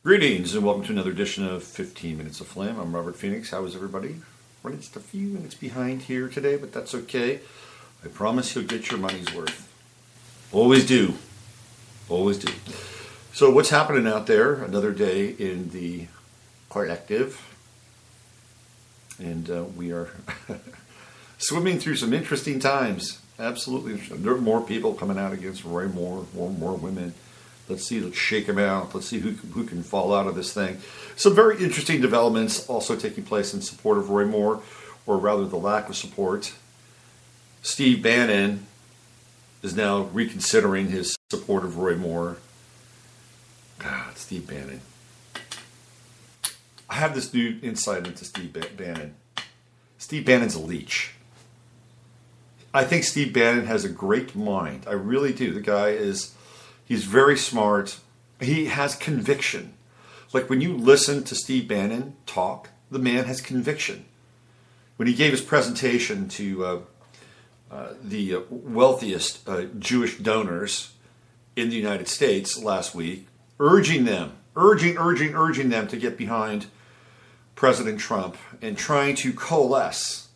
Greetings and welcome to another edition of 15 Minutes of Flame. I'm Robert Phoenix. How is everybody? Running just a few minutes behind here today, but that's okay. I promise you'll get your money's worth. Always do. Always do. So what's happening out there? Another day in the collective. And we are swimming through some interesting times. Absolutely. There are more people coming out against Roy Moore, more women. Let's shake them out. Let's see who can fall out of this thing. Some very interesting developments also taking place in support of Roy Moore, or rather the lack of support. Steve Bannon is now reconsidering his support of Roy Moore. God, Steve Bannon. I have this new insight into Steve Bannon. Steve Bannon's a leech. I think Steve Bannon has a great mind. I really do. The guy is... He's very smart. He has conviction. Like when you listen to Steve Bannon talk, the man has conviction. When he gave his presentation to the wealthiest Jewish donors in the United States last week, urging them to get behind President Trump and trying to coalesce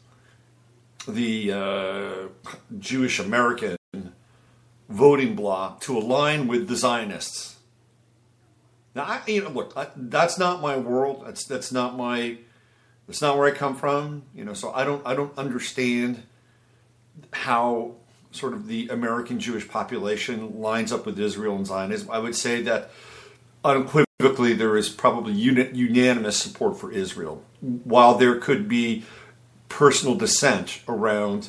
the Jewish American voting bloc to align with the Zionists. Now, that's not my world. That's not where I come from. So I don't understand how sort of the American Jewish population lines up with Israel and Zionism. I would say that unequivocally there is probably unanimous support for Israel, while there could be personal dissent around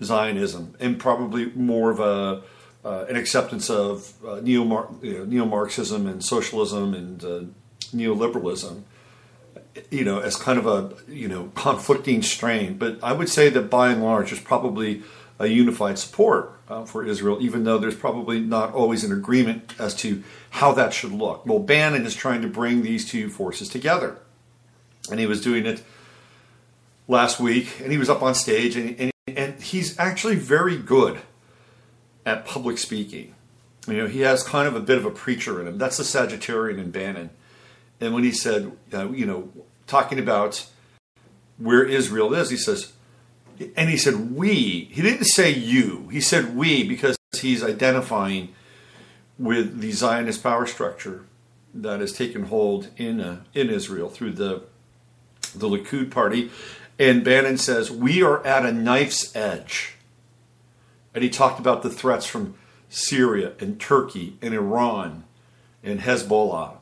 Zionism and probably more of an acceptance of neo-Marxism and socialism and neoliberalism, as kind of a conflicting strain. But I would say that by and large, there's probably a unified support for Israel, even though there's probably not always an agreement as to how that should look. Well, Bannon is trying to bring these two forces together, and he was doing it last week, and he was up on stage, and he's actually very good at public speaking. He has kind of a bit of a preacher in him. That's the Sagittarian in Bannon. And when he said, talking about where Israel is, he said, we. He didn't say you. He said we, because he's identifying with the Zionist power structure that has taken hold in Israel through the Likud party. And Bannon says, we are at a knife's edge. And he talked about the threats from Syria and Turkey and Iran and Hezbollah.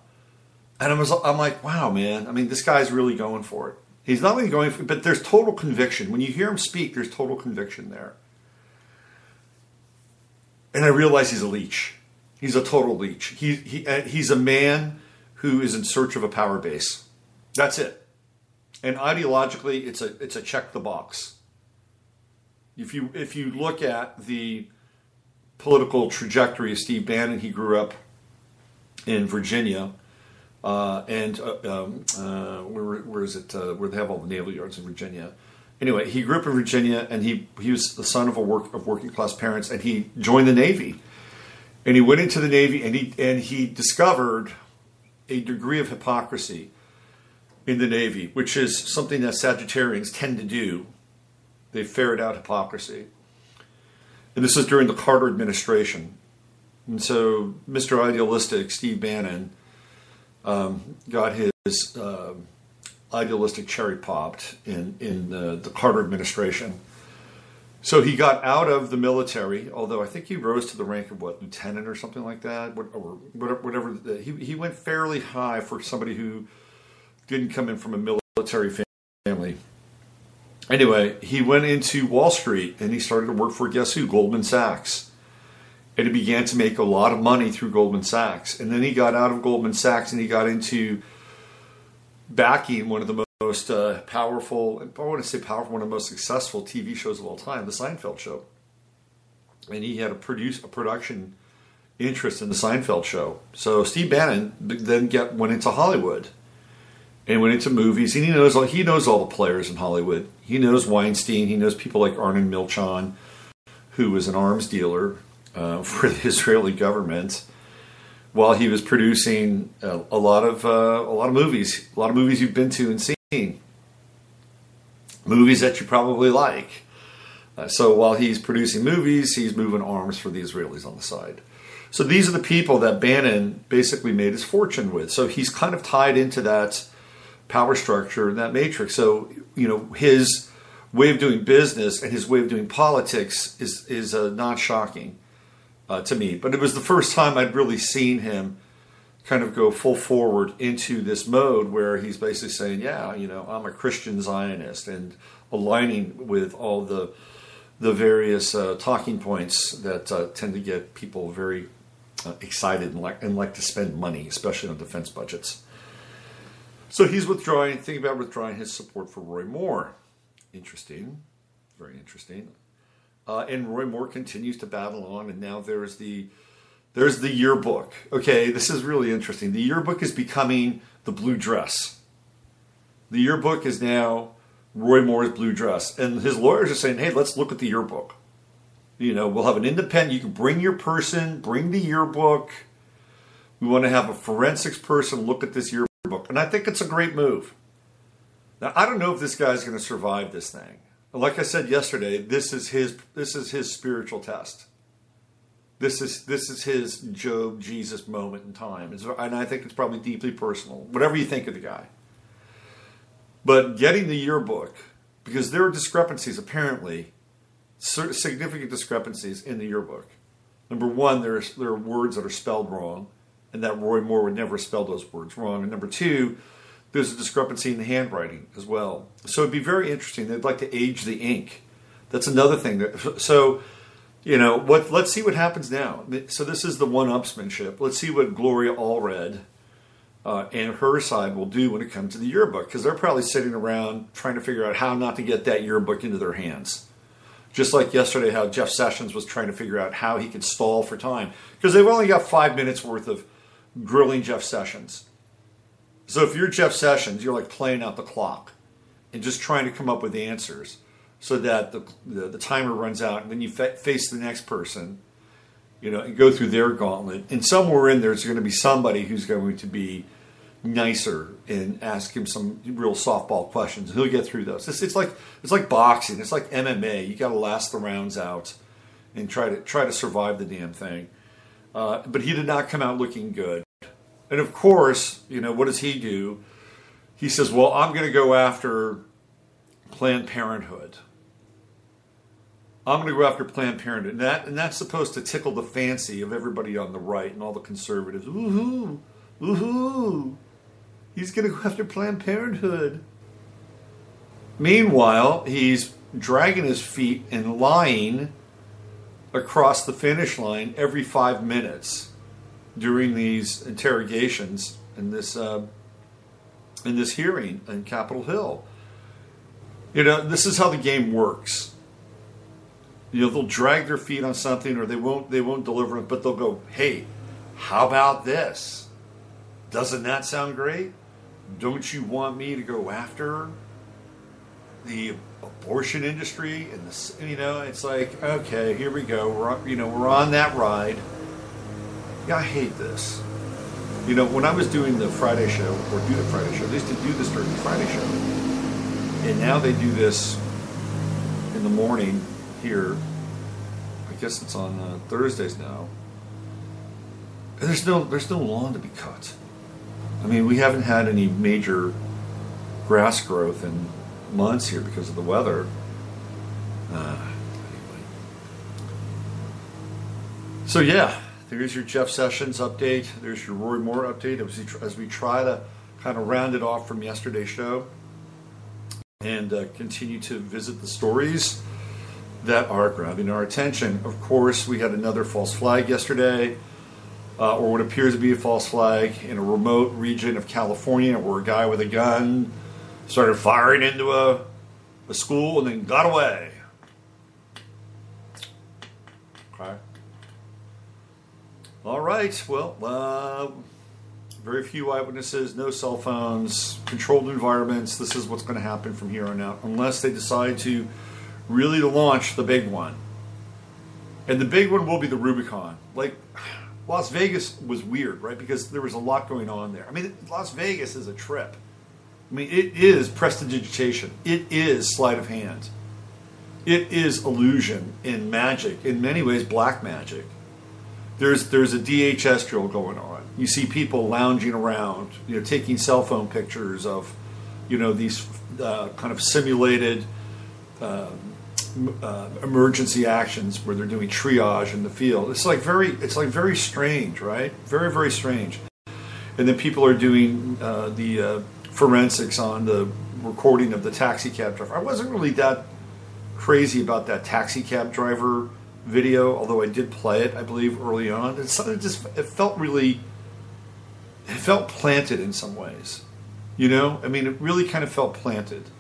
And I'm like, wow, man. This guy's really going for it. He's not only going for it, but there's total conviction. When you hear him speak, there's total conviction there. And I realize he's a leech. He's a total leech. He's a man who is in search of a power base. That's it. And ideologically, it's a check the box. If you look at the political trajectory of Steve Bannon, he grew up in Virginia, where is it? Where they have all the naval yards in Virginia. Anyway, he grew up in Virginia, and he was the son of working class parents, and he joined the Navy, and he went into the Navy, and he discovered a degree of hypocrisy in the Navy, which is something that Sagittarians tend to do. They ferret out hypocrisy. And this is during the Carter administration. And so Mr. Idealistic, Steve Bannon, got his idealistic cherry popped in the Carter administration. So he got out of the military, although I think he rose to the rank of, lieutenant or something like that, or whatever. He went fairly high for somebody who didn't come in from a military family. Anyway, he went into Wall Street and he started to work for, guess who? Goldman Sachs. And he began to make a lot of money through Goldman Sachs. And then he got out of Goldman Sachs and he got into backing one of the most powerful, I want to say powerful, one of the most successful TV shows of all time, The Seinfeld Show. And he had a production interest in The Seinfeld Show. So Steve Bannon then went into Hollywood. And went into movies. And he knows all the players in Hollywood. He knows Weinstein. He knows people like Arnon Milchan, who was an arms dealer for the Israeli government. while he was producing a lot of movies, a lot of movies you've been to and seen, movies that you probably like. So while he's producing movies, he's moving arms for the Israelis on the side. So these are the people that Bannon basically made his fortune with. So he's kind of tied into that power structure and that matrix. So, you know, his way of doing business and his way of doing politics is not shocking to me. But it was the first time I'd really seen him kind of go full forward into this mode where he's basically saying, yeah, you know, I'm a Christian Zionist, and aligning with all the various talking points that tend to get people very excited and like to spend money, especially on defense budgets. So he's thinking about withdrawing his support for Roy Moore. Interesting, very interesting. And Roy Moore continues to battle on, and now there's the yearbook. Okay, this is really interesting. The yearbook is becoming the blue dress. The yearbook is now Roy Moore's blue dress. And his lawyers are saying, hey, let's look at the yearbook. You know, we'll have an independent, you can bring your person, bring the yearbook. We want to have a forensics person look at this yearbook. And I think it's a great move. Now, I don't know if this guy's going to survive this thing. Like I said yesterday, this is his spiritual test. This is his Job Jesus moment in time. And I think it's probably deeply personal, whatever you think of the guy. But getting the yearbook, because there are discrepancies, apparently, significant discrepancies in the yearbook. Number one, there are words that are spelled wrong, and that Roy Moore would never spell those words wrong. And number two, there's a discrepancy in the handwriting as well. So it'd be very interesting. They'd like to age the ink. That's another thing. So, you know, let's see what happens now. So this is the one-upsmanship. Let's see what Gloria Allred and her side will do when it comes to the yearbook, because they're probably sitting around trying to figure out how not to get that yearbook into their hands. Just like yesterday, how Jeff Sessions was trying to figure out how he could stall for time, because they've only got 5 minutes worth of grilling Jeff Sessions. So if you're Jeff Sessions, you're like playing out the clock and just trying to come up with answers so that the timer runs out, and then you face the next person, you know, and go through their gauntlet. And somewhere in there's going to be somebody who's going to be nicer and ask him some real softball questions. He'll get through those. It's like boxing. It's like MMA. You got to last the rounds out and try to survive the damn thing. But he did not come out looking good. And of course, you know, what does he do? He says, well, I'm going to go after Planned Parenthood. I'm going to go after Planned Parenthood. And that's supposed to tickle the fancy of everybody on the right and all the conservatives. Woohoo! Woohoo! He's going to go after Planned Parenthood. Meanwhile, he's dragging his feet and lying across the finish line every 5 minutes during these interrogations in this hearing in Capitol Hill. You know, this is how the game works. You know, they'll drag their feet on something, or they won't deliver it, but they'll go, hey, how about this? Doesn't that sound great? Don't you want me to go after the abortion industry? And this, you know, it's like, okay, here we go. We're on that ride. Yeah, I hate this. You know, when I was doing the Friday show, they used to do this during the Friday show. And now they do this in the morning here. I guess it's on Thursdays now. And there's no lawn to be cut. I mean, we haven't had any major grass growth in months here because of the weather. Anyway. So yeah, there's your Jeff Sessions update. There's your Roy Moore update as we try to kind of round it off from yesterday's show and continue to visit the stories that are grabbing our attention. Of course, we had another false flag yesterday, or what appears to be a false flag in a remote region of California, where a guy with a gun started firing into a school and then got away. Okay. All right. Well, very few eyewitnesses, no cell phones, controlled environments. This is what's going to happen from here on out, unless they decide to really launch the big one. And the big one will be the Rubicon. Like, Las Vegas was weird, right? Because there was a lot going on there. I mean, Las Vegas is a trip. I mean, it is prestidigitation. It is sleight of hand. It is illusion and magic. In many ways, black magic. There's a DHS drill going on. You see people lounging around, taking cell phone pictures of, these kind of simulated emergency actions where they're doing triage in the field. It's like very strange, right? Very, very strange. And then people are doing the forensics on the recording of the taxi cab driver. I wasn't really that crazy about that taxi cab driver video, although I did play it, I believe, early on. It felt planted in some ways. I mean, it really kind of felt planted.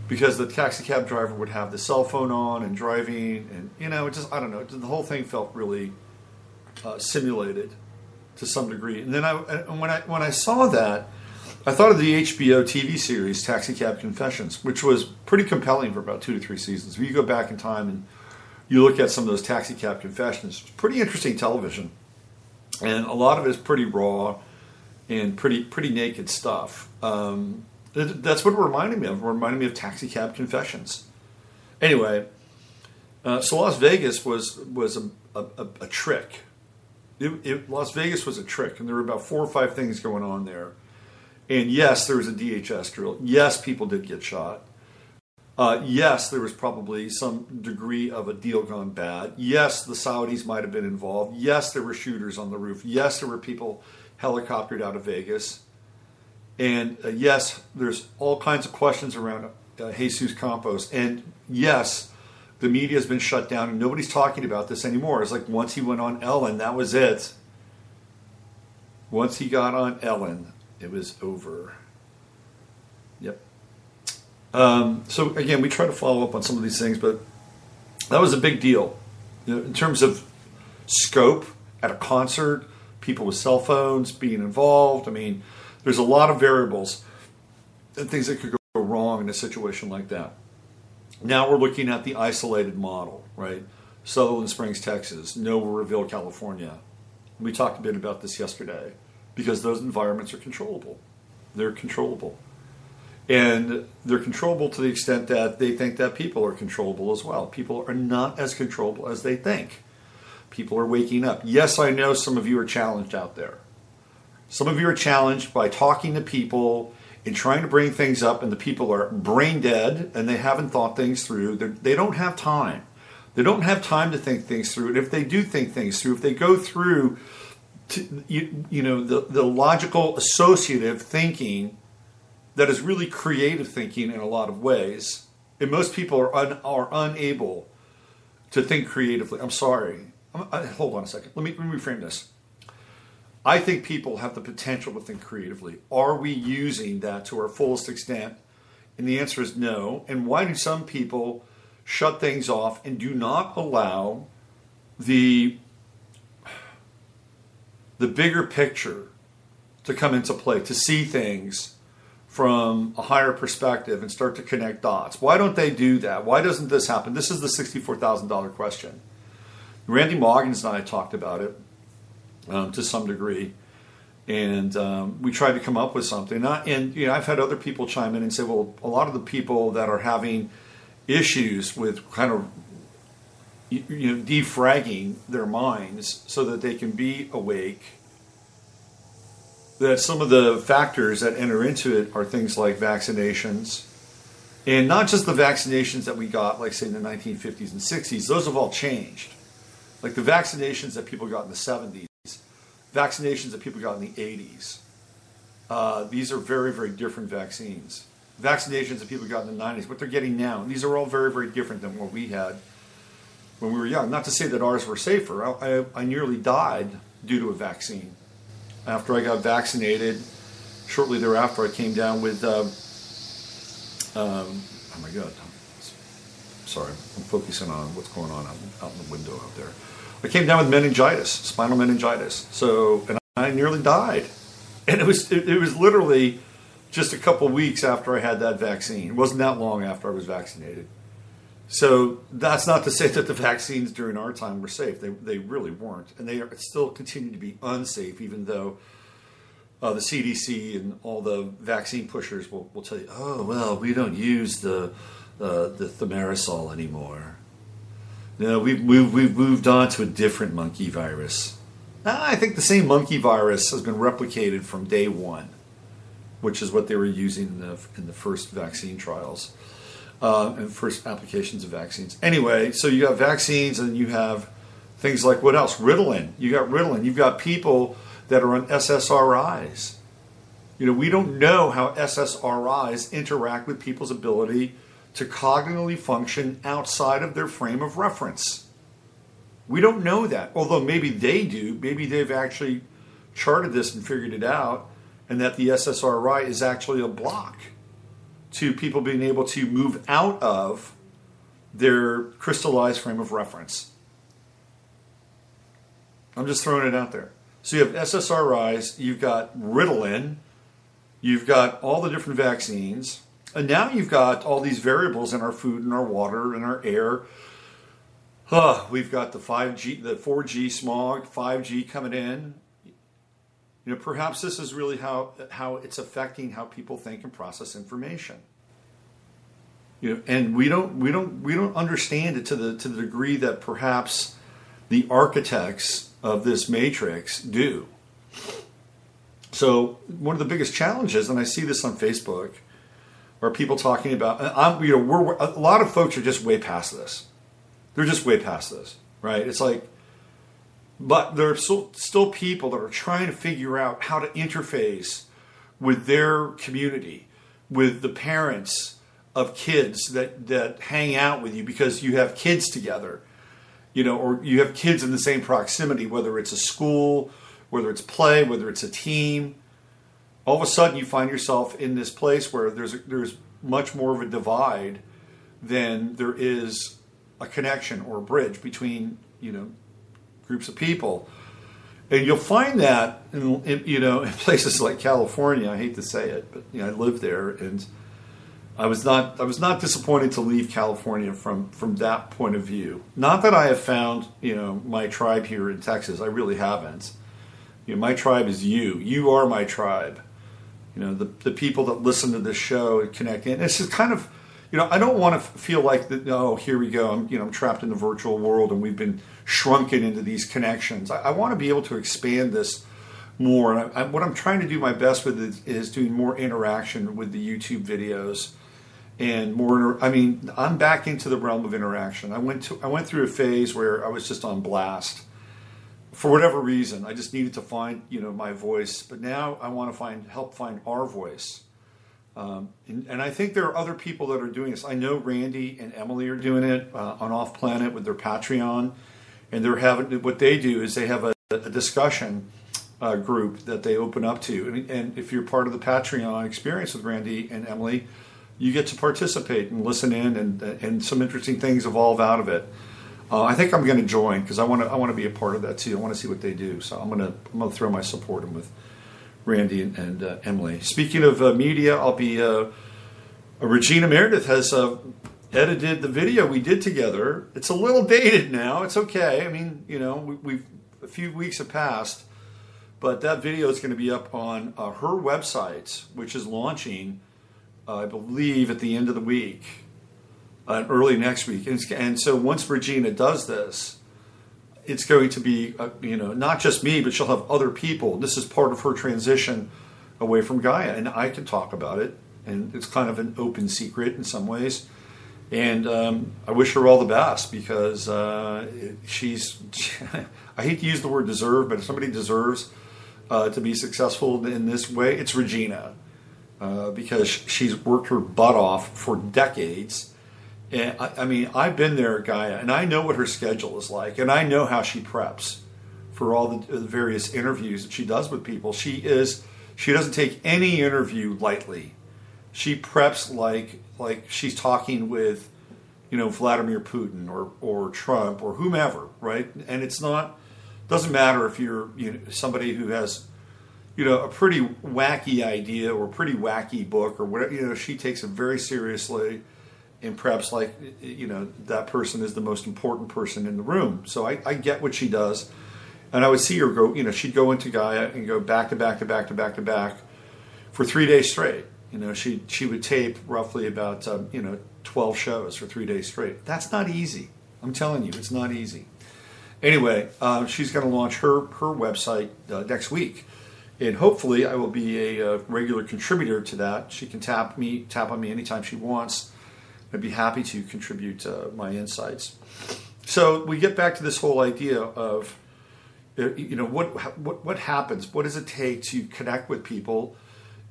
Because the taxi cab driver would have the cell phone on and driving, and I don't know. The whole thing felt really simulated to some degree. And then when I saw that, I thought of the HBO TV series Taxi Cab Confessions, which was pretty compelling for about 2 to 3 seasons. If you go back in time and you look at some of those Taxi Cab Confessions, it's pretty interesting television, and a lot of it is pretty raw and pretty naked stuff. That's what it reminded me of. It reminded me of Taxi Cab Confessions. Anyway, so Las Vegas was a trick. Las Vegas was a trick, and there were about 4 or 5 things going on there. And yes, there was a DHS drill. Yes, people did get shot. Yes, there was probably some degree of a deal gone bad. Yes, the Saudis might have been involved. Yes, there were shooters on the roof. Yes, there were people helicoptered out of Vegas. And yes, there's all kinds of questions around Jesus Campos. And yes, the media has been shut down and nobody's talking about this anymore. It's like once he went on Ellen, that was it. Once he got on Ellen, it was over. Yep. So again, we try to follow up on some of these things, but that was a big deal. In terms of scope at a concert, people with cell phones being involved. I mean, there's a lot of variables and things that could go wrong in a situation like that. Now we're looking at the isolated model, right? Sutherland Springs, Texas, Noblesville, California. We talked a bit about this yesterday because those environments are controllable. They're controllable. And they're controllable to the extent that they think that people are controllable as well. People are not as controllable as they think. People are waking up. Yes, I know some of you are challenged out there. Some of you are challenged by talking to people and trying to bring things up, and the people are brain dead and they haven't thought things through. They don't have time. They don't have time to think things through. And if they do think things through, if they go through the logical associative thinking that is really creative thinking in a lot of ways, and most people are unable to think creatively. I'm sorry. Hold on a second. Let me reframe this. I think people have the potential to think creatively. Are we using that to our fullest extent? And the answer is no. And why do some people shut things off and do not allow the bigger picture to come into play, to see things from a higher perspective and start to connect dots? Why don't they do that? Why doesn't this happen? This is the $64,000 question. Randy Moggins and I talked about it to some degree, and we tried to come up with something. I've had other people chime in and say, well, a lot of the people that are having issues with kind of defragging their minds so that they can be awake, that some of the factors that enter into it are things like vaccinations, and not just the vaccinations that we got, like say in the 1950s and 60s. Those have all changed. Like the vaccinations that people got in the 70s, vaccinations that people got in the 80s. These are very, very different vaccines. Vaccinations that people got in the 90s, what they're getting now, these are all very, very different than what we had when we were young. Not to say that ours were safer. I nearly died due to a vaccine. After I got vaccinated, shortly thereafter, I came down with, oh my God, sorry, I'm focusing on what's going on out in the window out there. I came down with meningitis, spinal meningitis. And I nearly died. And it was literally just a couple weeks after I had that vaccine. It wasn't that long after I was vaccinated. So that's not to say that the vaccines during our time were safe. They really weren't. And they still continue to be unsafe, even though the CDC and all the vaccine pushers will tell you, oh, well, we don't use the thimerosal anymore. No, we've moved on to a different monkey virus. I think the same monkey virus has been replicated from day one, which is what they were using in the first vaccine trials and first applications of vaccines. Anyway, so you got vaccines and you have things like what else? Ritalin. You got Ritalin. You've got people that are on SSRIs. You know, we don't know how SSRIs interact with people's ability to cognitively function outside of their frame of reference. We don't know that, although maybe they do. Maybe they've actually charted this and figured it out, and that the SSRI is actually a block to people being able to move out of their crystallized frame of reference. I'm just throwing it out there. So you have SSRIs, you've got Ritalin, you've got all the different vaccines, and now you've got all these variables in our food and our water and our air. We've got the 5G, the 4G smog, 5G coming in. You know, perhaps this is really how it's affecting how people think and process information. You know, and we don't understand it to the degree that perhaps the architects of this matrix do. So one of the biggest challenges, and I see this on Facebook, are people talking about, we're a lot of folks are just way past this. They're just way past this, right? It's like, but there are still people that are trying to figure out how to interface with their community, with the parents of kids that hang out with you because you have kids together, you know, or you have kids in the same proximity, whether it's a school, whether it's play, whether it's a team. All of a sudden you find yourself in this place where there's much more of a divide than there is a connection or a bridge between, you know, groups of people. And you'll find that in places like California. I hate to say it, but you know, I lived there, and I was not disappointed to leave California from that point of view. Not that I have found, you know, my tribe here in Texas. I really haven't. You know, my tribe is you. You are my tribe. You know, the people that listen to this show and connect in. It's just kind of, you know, I don't want to feel like that. Oh, here we go. I'm trapped in the virtual world, and we've been shrunken into these connections. I want to be able to expand this more. And what I'm trying to do my best with is doing more interaction with the YouTube videos, and more. I'm back into the realm of interaction. I went through a phase where I was just on blast. For whatever reason, I just needed to find, you know, my voice. But now I want to help find our voice. And I think there are other people that are doing this. I know Randy and Emily are doing it on Off Planet with their Patreon. And what they do is they have a discussion group that they open up to. And if you're part of the Patreon experience with Randy and Emily, you get to participate and listen in, and some interesting things evolve out of it. I think I'm going to join because I want to be a part of that too. I want to see what they do. So I'm going to throw my support in with Randy and Emily. Speaking of media, I'll be Regina Meredith has edited the video we did together. It's a little dated now. It's okay. I mean, you know, we've a few weeks have passed, but that video is going to be up on her website, which is launching, I believe, at the end of the week. Early next week. And so once Regina does this, it's going to be, not just me, but she'll have other people. This is part of her transition away from Gaia. And I can talk about it. And it's kind of an open secret in some ways. And I wish her all the best because she's, I hate to use the word deserve, but if somebody deserves to be successful in this way, it's Regina. Because she's worked her butt off for decades. And I've been there at Gaia, and I know what her schedule is like, and I know how she preps for all the various interviews that she does with people. She doesn't take any interview lightly. She preps like she's talking with, Vladimir Putin or Trump or whomever, right? And doesn't matter if you're somebody who has, a pretty wacky idea or a pretty wacky book or whatever. She takes it very seriously. and perhaps like, that person is the most important person in the room. So I get what she does. And I would see her go, she'd go into Gaia and go back to back to back to back to back for 3 days straight. She would tape roughly about, 12 shows for 3 days straight. That's not easy. I'm telling you, it's not easy. Anyway, she's going to launch her website next week. And hopefully I will be a regular contributor to that. She can tap on me anytime she wants. I'd be happy to contribute my insights. So we get back to this whole idea of, what happens? What does it take to connect with people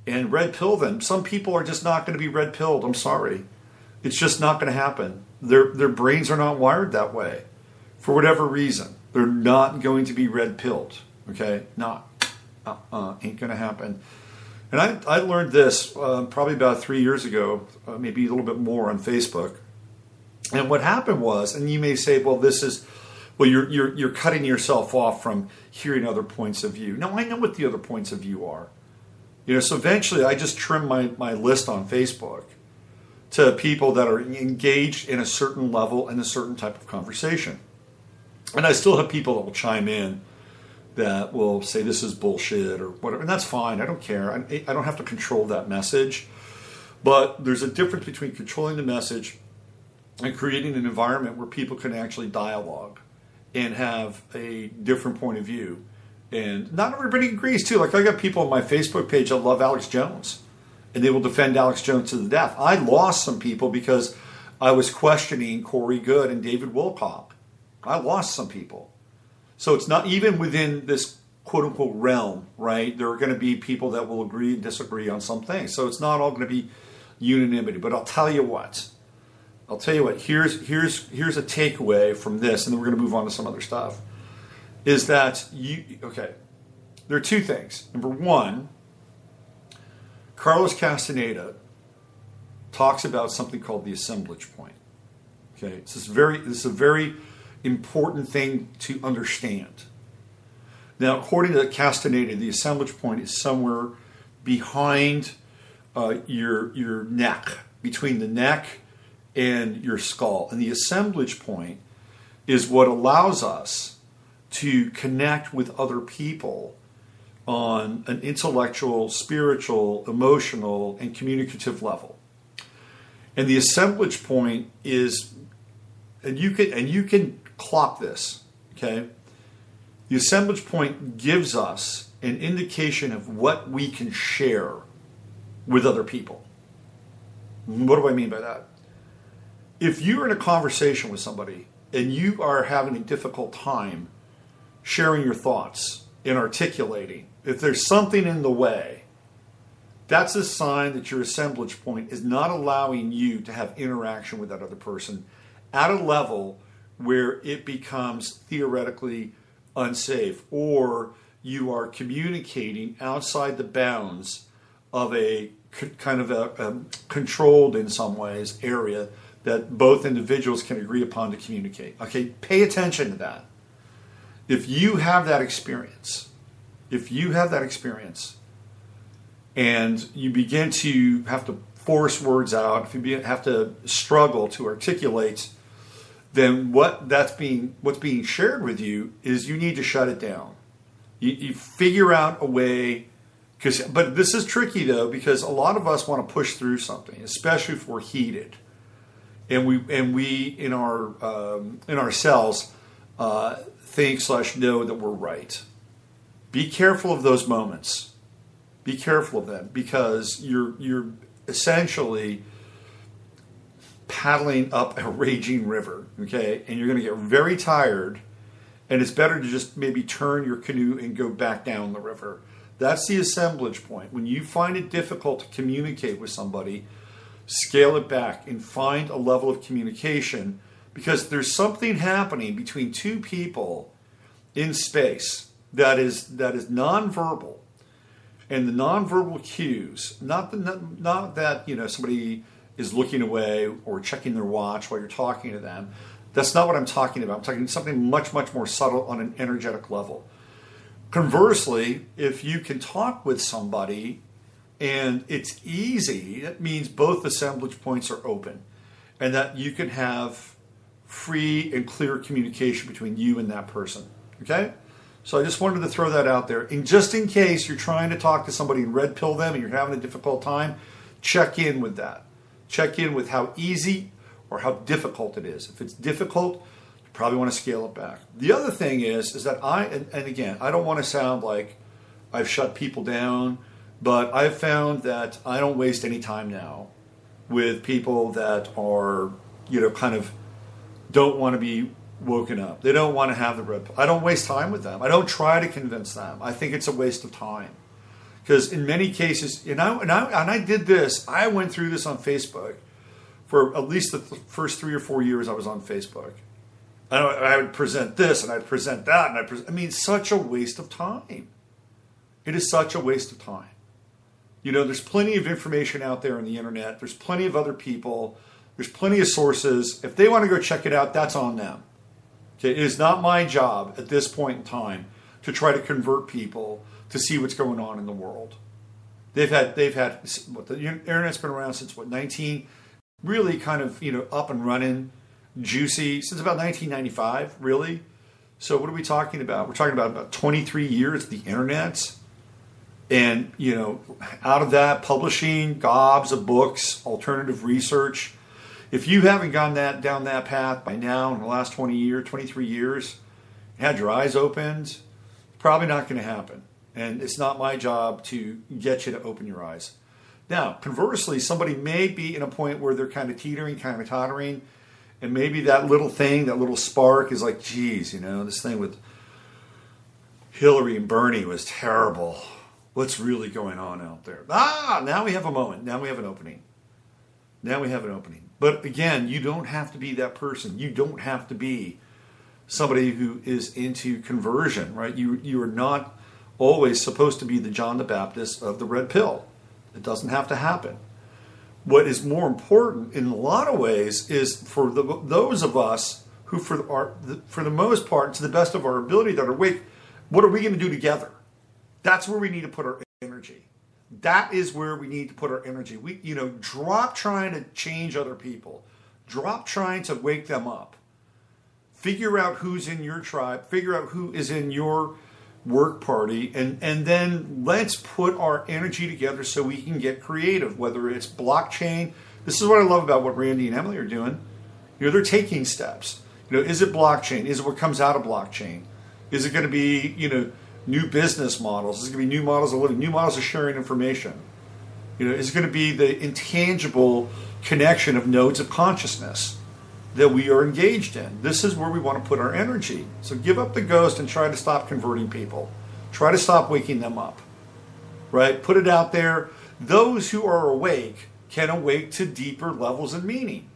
and red pill them? Some people are just not going to be red pilled. I'm sorry. It's just not going to happen. Their brains are not wired that way. For whatever reason, they're not going to be red pilled. Okay? Ain't going to happen. And I learned this probably about 3 years ago, maybe a little bit more on Facebook. And what happened was, and you may say, well, you're cutting yourself off from hearing other points of view. No, I know what the other points of view are. So eventually I just trim my list on Facebook to people that are engaged in a certain level and a certain type of conversation. And I still have people that will chime in that will say this is bullshit or whatever, and that's fine. I don't care. I don't have to control that message. But there's a difference between controlling the message and creating an environment where people can actually dialogue and have a different point of view. And not everybody agrees too. Like I got people on my Facebook page that love Alex Jones, and they will defend Alex Jones to the death. I lost some people because I was questioning Corey Goode and David Wilcock. I lost some people. So it's not even within this quote-unquote realm, right? There are going to be people that will agree and disagree on some things. So it's not all going to be unanimity. But I'll tell you what. Here's a takeaway from this, and then we're going to move on to some other stuff, is that there are two things. Number one, Carlos Castaneda talks about something called the assemblage point. Okay, this is a very important thing to understand. Now, according to Castaneda, the assemblage point is somewhere behind your neck, between the neck and your skull. And the assemblage point is what allows us to connect with other people on an intellectual, spiritual, emotional, and communicative level. And the assemblage point is, and you can clock this, okay? The assemblage point gives us an indication of what we can share with other people. What do I mean by that? If you're in a conversation with somebody and you are having a difficult time sharing your thoughts and articulating, if there's something in the way, that's a sign that your assemblage point is not allowing you to have interaction with that other person at a level where it becomes theoretically unsafe, or you are communicating outside the bounds of a kind of a controlled, in some ways, area that both individuals can agree upon to communicate. Okay, pay attention to that. If you have that experience, and you begin to have to force words out, if you have to struggle to articulate, then what's being shared with you is you need to shut it down. You figure out a way, but this is tricky though, because a lot of us want to push through something, especially if we're heated, and we in our cells think/know that we're right. Be careful of those moments. Be careful of them, because you're essentially paddling up a raging river, okay? And you're going to get very tired, and it's better to just maybe turn your canoe and go back down the river. That's the assemblage point. When you find it difficult to communicate with somebody, scale it back and find a level of communication, because there's something happening between two people in space that is nonverbal. And the nonverbal cues, not that somebody is looking away or checking their watch while you're talking to them. That's not what I'm talking about. I'm talking something much, much more subtle on an energetic level. Conversely, if you can talk with somebody and it's easy, that means both assemblage points are open. and that you can have free and clear communication between you and that person. Okay? So I just wanted to throw that out there. And just in case you're trying to talk to somebody and red pill them and you're having a difficult time, check in with that. Check in with how easy or how difficult it is. If it's difficult, you probably want to scale it back. The other thing is that and again, I don't want to sound like I've shut people down, but I've found that I don't waste any time now with people that are, kind of don't want to be woken up. They don't want to have the red pill. I don't waste time with them. I don't try to convince them. I think it's a waste of time. Because in many cases, and I did this, I went through this on Facebook for at least the first 3 or 4 years I was on Facebook. I would present this and I'd present that and such a waste of time. It is such a waste of time. There's plenty of information out there on the internet. There's plenty of other people. There's plenty of sources. If they want to go check it out, that's on them. Okay, it is not my job at this point in time to try to convert people to see what's going on in the world. They've had the internet's been around since 19, really kind of up and running, juicy since about 1995, really. So what are we talking about? We're talking about 23 years of the internet. And, out of that, publishing gobs of books, alternative research. If you haven't gone down that path by now in the last 23 years, had your eyes opened, probably not going to happen. And it's not my job to get you to open your eyes. Now, conversely, somebody may be in a point where they're kind of teetering, kind of tottering, and maybe that little thing, that little spark is like, geez, this thing with Hillary and Bernie was terrible. What's really going on out there? Now we have a moment. Now we have an opening. But again, you don't have to be that person. You don't have to be somebody who is into conversion, right? You are not always supposed to be the John the Baptist of the red pill. It doesn't have to happen. What is more important in a lot of ways is for those of us who, for the most part, to the best of our ability, that are awake, what are we going to do together? That's where we need to put our energy. That is where we need to put our energy. We, drop trying to change other people. Drop trying to wake them up. Figure out who's in your tribe. Figure out who is in your work party. And then let's put our energy together so we can get creative, whether it's blockchain. This is what I love about what Randy and Emily are doing. They're taking steps. Is it blockchain? Is it what comes out of blockchain? Is it going to be, new business models? Is it going to be new models of living, new models of sharing information? Is it going to be the intangible connection of nodes of consciousness that we are engaged in? This is where we want to put our energy. So give up the ghost and try to stop converting people. Try to stop waking them up. Right? Put it out there. Those who are awake can awake to deeper levels of meaning.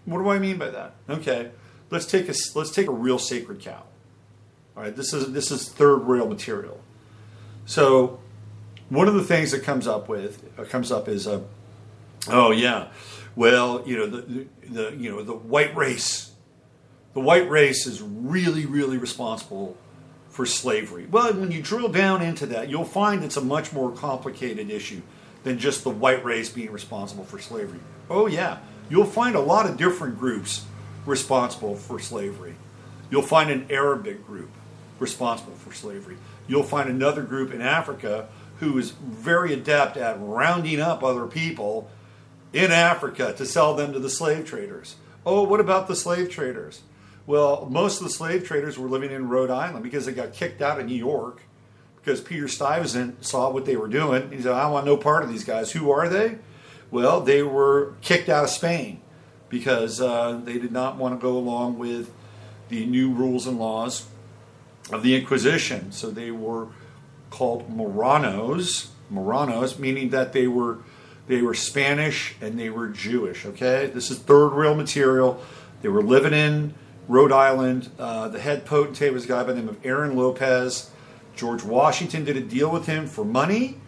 What do I mean by that? Okay, let's take a real sacred cow. All right, this is third rail material. So one of the things that comes up is the white race. The white race is really, really responsible for slavery. Well, when you drill down into that, you'll find it's a much more complicated issue than just the white race being responsible for slavery. Oh yeah, you'll find a lot of different groups responsible for slavery. You'll find an Arabic group responsible for slavery. You'll find another group in Africa who is very adept at rounding up other people in Africa to sell them to the slave traders. Oh, what about the slave traders? Well, most of the slave traders were living in Rhode Island because they got kicked out of New York because Peter Stuyvesant saw what they were doing. He said, I want no part of these guys. Who are they? Well, they were kicked out of Spain because they did not want to go along with the new rules and laws of the Inquisition. So they were called Moranos, meaning that they were Spanish and they were Jewish. Okay, this is third rail material. They were living in Rhode Island. The head potentate was a guy by the name of Aaron Lopez. George Washington did a deal with him for money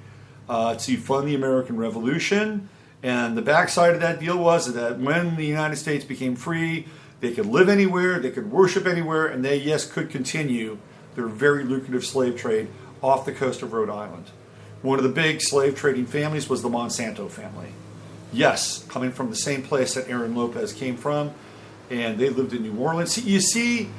to fund the American Revolution. And the backside of that deal was that when the United States became free, they could live anywhere, they could worship anywhere, and they, yes, could continue their very lucrative slave trade off the coast of Rhode Island. One of the big slave trading families was the Monsanto family. Yes, coming from the same place that Aaron Lopez came from, and they lived in New Orleans. You see,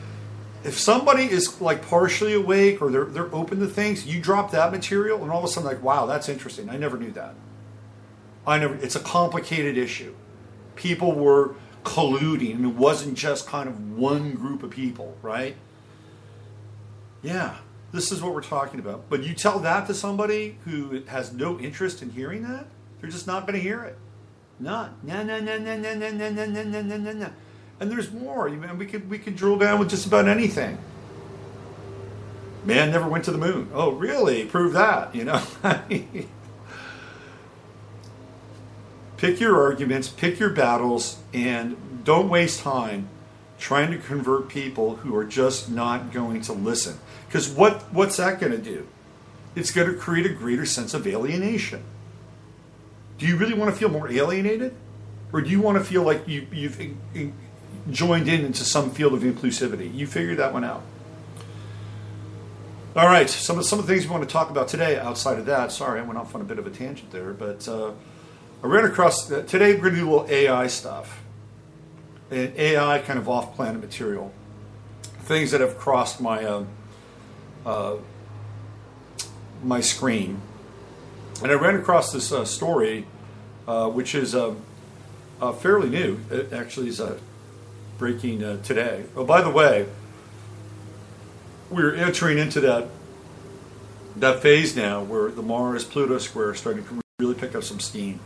if somebody is like partially awake or they're open to things, you drop that material, and all of a sudden, like, wow, that's interesting. I never knew that. It's a complicated issue. People were colluding, and it wasn't just kind of one group of people, right? Yeah, this is what we're talking about. But you tell that to somebody who has no interest in hearing that, they're just not going to hear it. None. No. And there's more. We could drill down with just about anything. Man never went to the moon. Oh, really? Prove that, Pick your arguments, pick your battles, and don't waste time trying to convert people who are just not going to listen. Because what's that going to do? It's going to create a greater sense of alienation. Do you really want to feel more alienated? Or do you want to feel like you've joined into some field of inclusivity? You figure that one out. All right, some of the things we want to talk about today outside of that. Sorry, I went off on a bit of a tangent there, but I ran across, today we're going to do a little AI stuff. And AI kind of off-planet material. Things that have crossed my my screen. And I ran across this story, which is fairly new. It actually is breaking today. Oh, by the way, we're entering into that phase now where the Mars-Pluto square is starting to really pick up some steam.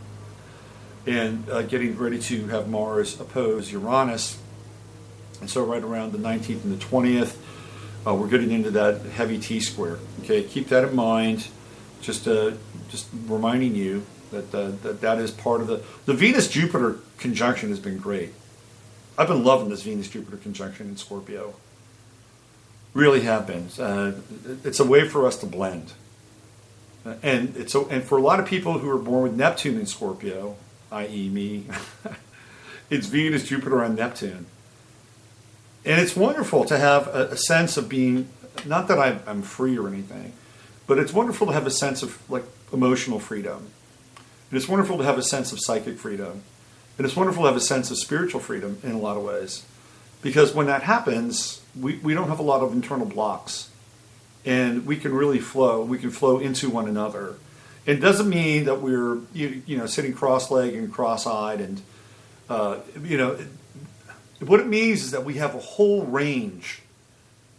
And getting ready to have Mars oppose Uranus. And so right around the 19th and the 20th, we're getting into that heavy T-square. Okay, keep that in mind. Just reminding you that is part of the Venus-Jupiter conjunction has been great. I've been loving this Venus-Jupiter conjunction in Scorpio. Really have been. It's a way for us to blend. And for a lot of people who are born with Neptune in Scorpio, i.e. me, it's Venus, Jupiter, and Neptune. And it's wonderful to have a sense of being, not that I'm free or anything, but it's wonderful to have a sense of like emotional freedom. And it's wonderful to have a sense of psychic freedom. And it's wonderful to have a sense of spiritual freedom in a lot of ways. Because when that happens, we don't have a lot of internal blocks. And we can really flow. We can flow into one another. It doesn't mean that we're sitting cross-legged and cross-eyed, and what it means is that we have a whole range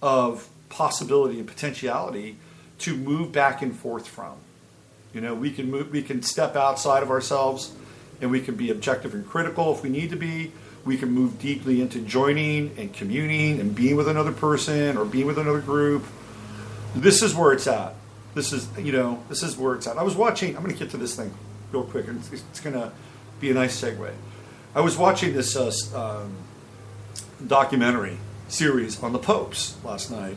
of possibility and potentiality to move back and forth from. We can step outside of ourselves, and we can be objective and critical if we need to be. We can move deeply into joining and communing and being with another person or being with another group. This is where it's at. This is where it's at. I was watching, I'm going to get to this thing real quick, and it's going to be a nice segue. I was watching this documentary series on the popes last night,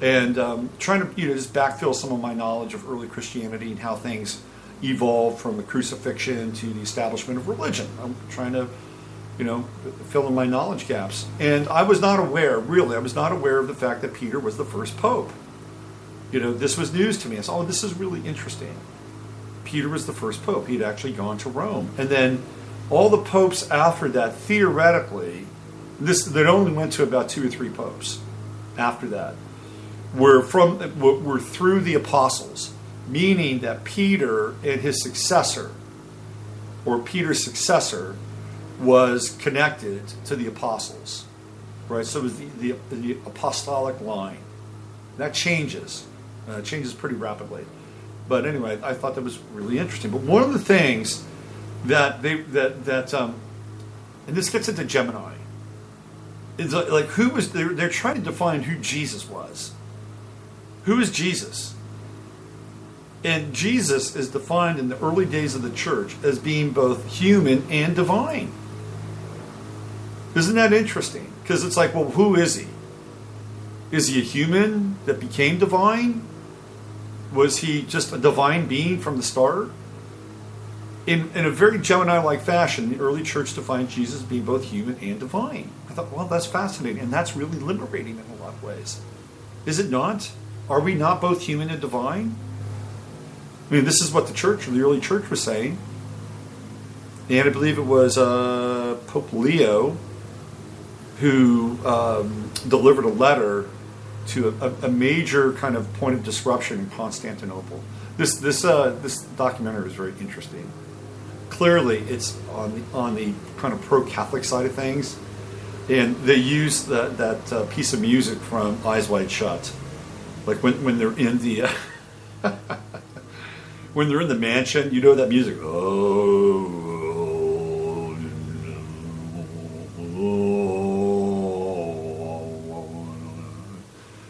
and trying to just backfill some of my knowledge of early Christianity and how things evolved from the crucifixion to the establishment of religion. I'm trying to fill in my knowledge gaps. And I was not aware of the fact that Peter was the first pope. This was news to me. I said, this is really interesting. Peter was the first pope. He'd actually gone to Rome. And then all the popes after that, theoretically, that only went to about 2 or 3 popes after that, were through the apostles, meaning that Peter and his successor, or Peter's successor, was connected to the apostles. Right? So it was the apostolic line. That changes. It changes pretty rapidly. But anyway, I thought that was really interesting. But one of the things that and this gets into Gemini, is like they're trying to define who Jesus was. Who is Jesus? And Jesus is defined in the early days of the church as being both human and divine. Isn't that interesting? Because it's like, well, who is he? Is he a human that became divine? Was he just a divine being from the start? In a very Gemini-like fashion, the early church defined Jesus as being both human and divine. I thought, well, that's fascinating, and that's really liberating in a lot of ways. Is it not? Are we not both human and divine? I mean, this is what the early church was saying. And I believe it was Pope Leo who delivered a letter to a major kind of point of disruption in Constantinople. This documentary is very interesting. Clearly, it's on the kind of pro-Catholic side of things, and they use that piece of music from Eyes Wide Shut, like when they're in the when they're in the mansion. You know that music.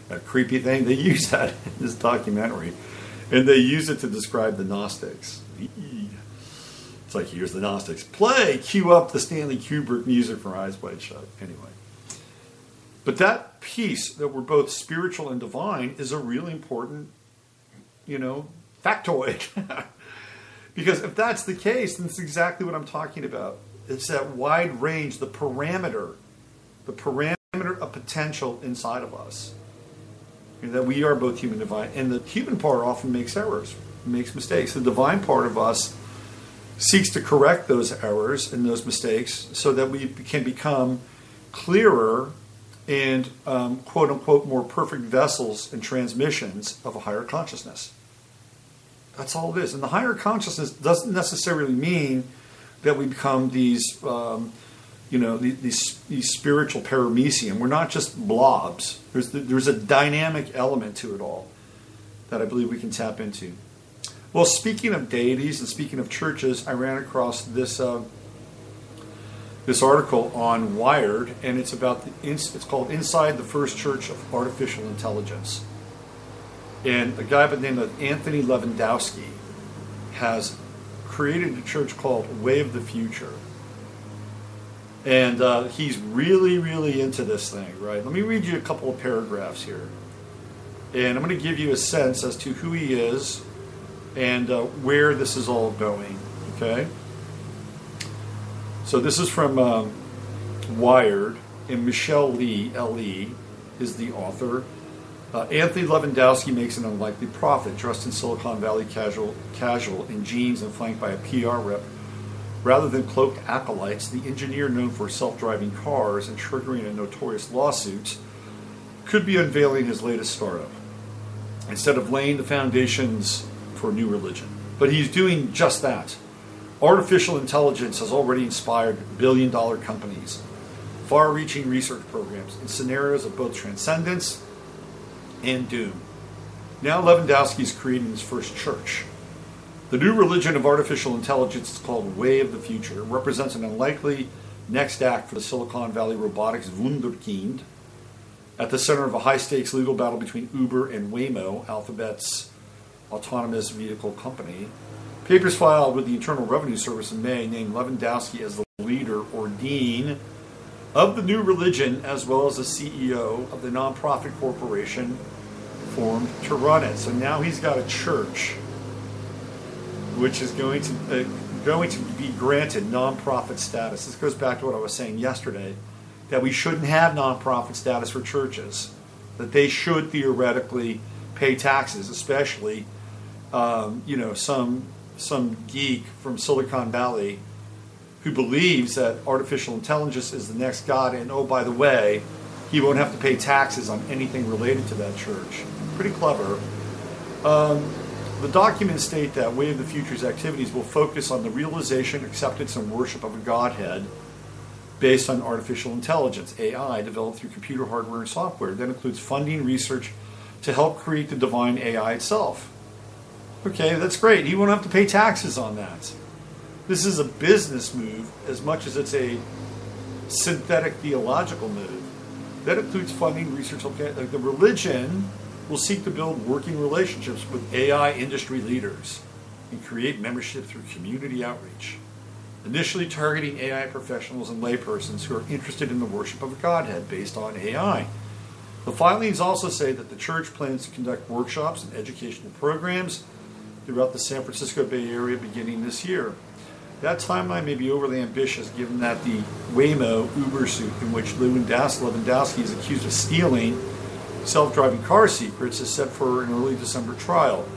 That creepy thing. They use that in this documentary, and they use it to describe the Gnostics. It's like, here's the Gnostics. Play! Cue up the Stanley Kubrick music from Eyes Wide Shut. Anyway. But that piece, that we're both spiritual and divine, is a really important, factoid. Because if that's the case, then it's exactly what I'm talking about. It's that wide range, the parameter of potential inside of us. That we are both human and divine. And the human part often makes errors, makes mistakes. The divine part of us seeks to correct those errors and those mistakes so that we can become clearer and quote unquote more perfect vessels and transmissions of a higher consciousness. That's all it is. And the higher consciousness doesn't necessarily mean that we become these spiritual paramecium. We're not just blobs. There's a dynamic element to it all that I believe we can tap into. Well, speaking of deities and speaking of churches, I ran across this article on Wired, and it's about it's called "Inside the First Church of Artificial Intelligence." And a guy by the name of Anthony Lewandowski has created a church called Way of the Future, and he's really, really into this thing. Right? Let me read you a couple of paragraphs here, and I'm going to give you a sense as to who he is and where this is all going, okay? So this is from Wired, and Michelle Lee, L.E., is the author. Anthony Lewandowski makes an unlikely prophet, dressed in Silicon Valley casual in jeans and flanked by a PR rep. Rather than cloaked acolytes, the engineer known for self-driving cars and triggering a notorious lawsuits could be unveiling his latest startup, instead of laying the foundations for a new religion. But he's doing just that. Artificial intelligence has already inspired billion-dollar companies, far-reaching research programs in scenarios of both transcendence and doom. Now Lewandowski is creating his first church. The new religion of artificial intelligence is called Way of the Future. It represents an unlikely next act for the Silicon Valley robotics wunderkind, at the center of a high-stakes legal battle between Uber and Waymo, Alphabet's autonomous vehicle company. Papers filed with the Internal Revenue Service in May named Lewandowski as the leader or dean of the new religion, as well as the CEO of the nonprofit corporation formed to run it. So now he's got a church which is going to be granted nonprofit status. This goes back to what I was saying yesterday, that we shouldn't have nonprofit status for churches, that they should theoretically pay taxes, especially some geek from Silicon Valley who believes that artificial intelligence is the next god, and oh, by the way, he won't have to pay taxes on anything related to that church. Pretty clever. The documents state that Way of the Future's activities will focus on the realization, acceptance, and worship of a godhead based on artificial intelligence, AI, developed through computer hardware and software. That includes funding research to help create the divine AI itself. Okay, that's great. He won't have to pay taxes on that. This is a business move as much as it's a synthetic theological move. That includes funding research. The religion will seek to build working relationships with AI industry leaders and create membership through community outreach, initially targeting AI professionals and laypersons who are interested in the worship of a godhead based on AI. The filings also say that the church plans to conduct workshops and educational programs throughout the San Francisco Bay Area beginning this year. That timeline may be overly ambitious given that the Waymo Uber suit in which Lewandowski is accused of stealing self-driving car secrets is set for an early December trial.